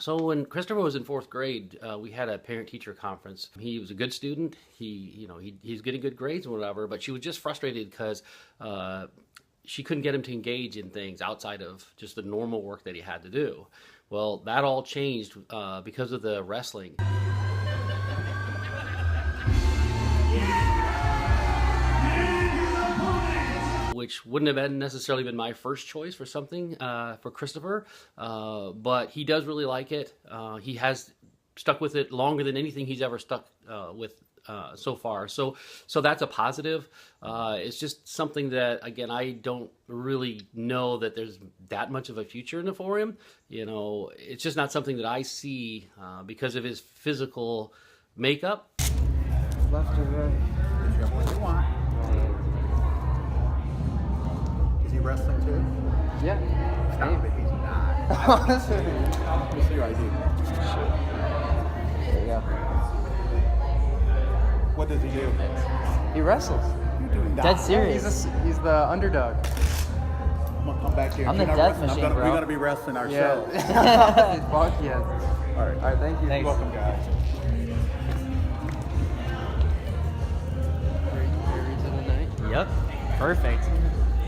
So when Christopher was in fourth grade, we had a parent-teacher conference. He was a good student. He's getting good grades and whatever, but she was just frustrated because she couldn't get him to engage in things outside of just the normal work that he had to do. Well, that all changed because of the wrestling. Which wouldn't have necessarily been my first choice for something for Christopher, but he does really like it. He has stuck with it longer than anything he's ever stuck with so far. So that's a positive. It's just something that, again, I don't really know that there's that much of a future in it for him. You know, it's just not something that I see because of his physical makeup. Left or right? What you want. Is he wrestling too? Yeah. Stop it, he's not. Let me see your ID. There you go. What does he do? He wrestles. You do not. Dead serious. He's the underdog. I'm gonna come back here. I'm You're the not death wrestling. machine, bro. We're gonna be wrestling ourselves. Yeah. Fuck yes. All right. All right, thank you. Thanks. You're welcome, guys. Ready to the night? Yep. Perfect.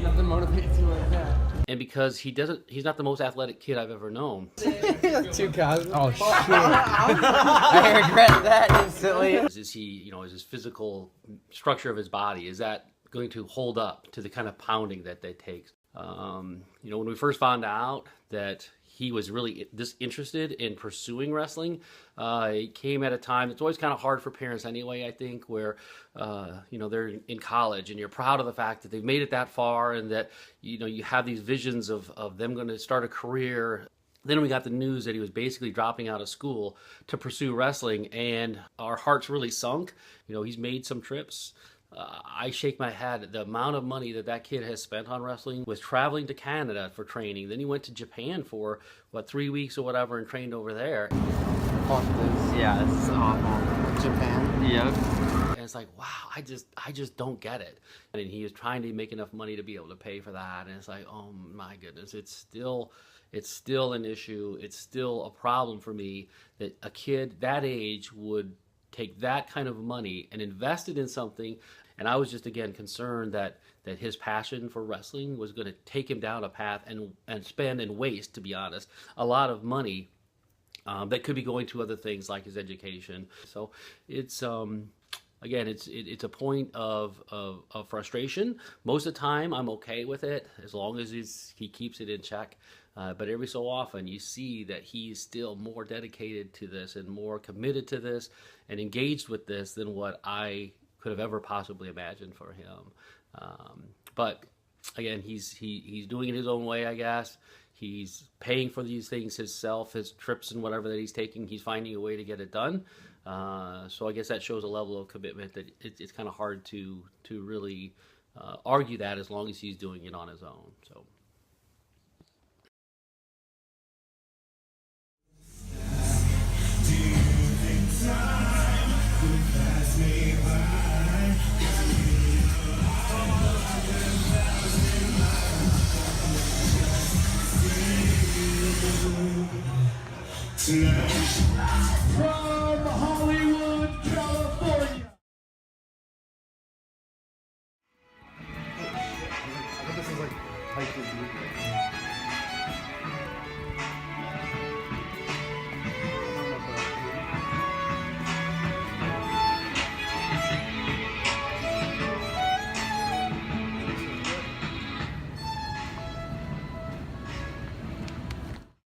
Nothing motivates you like that. And because he's not the most athletic kid I've ever known. Too casual. Oh shit. I regret that instantly. Is his physical structure of his body, is that going to hold up to the kind of pounding that takes? When we first found out that he was really disinterested in pursuing wrestling, it came at a time, it's always kind of hard for parents anyway, I think, where, they're in college and you're proud of the fact that they've made it that far and that, you have these visions of them going to start a career. Then we got the news that he was basically dropping out of school to pursue wrestling, and our hearts really sunk. He's made some trips. I shake my head. The amount of money that kid has spent on wrestling, was traveling to Canada for training. Then he went to Japan for, 3 weeks or whatever and trained over there. Fuck this. Yeah, it's awful. Japan. Yep. And it's like, wow, I just don't get it. And he was trying to make enough money to be able to pay for that. And it's like, oh my goodness, it's still an issue. It's still a problem for me that a kid that age would take that kind of money and invest it in something. And I was just, again, concerned that his passion for wrestling was going to take him down a path and spend and waste, to be honest, a lot of money that could be going to other things like his education. So it's, again, it's a point of frustration. Most of the time, I'm okay with it as long as he keeps it in check. But every so often, you see that he's still more dedicated to this and more committed to this and engaged with this than what I could have ever possibly imagined for him. But again, he's doing it his own way, I guess. He's paying for these things himself, his trips and whatever that he's taking. He's finding a way to get it done. So I guess that shows a level of commitment that it's kind of hard to really argue that as long as he's doing it on his own. So. From Hollywood, California. I think this is like hyper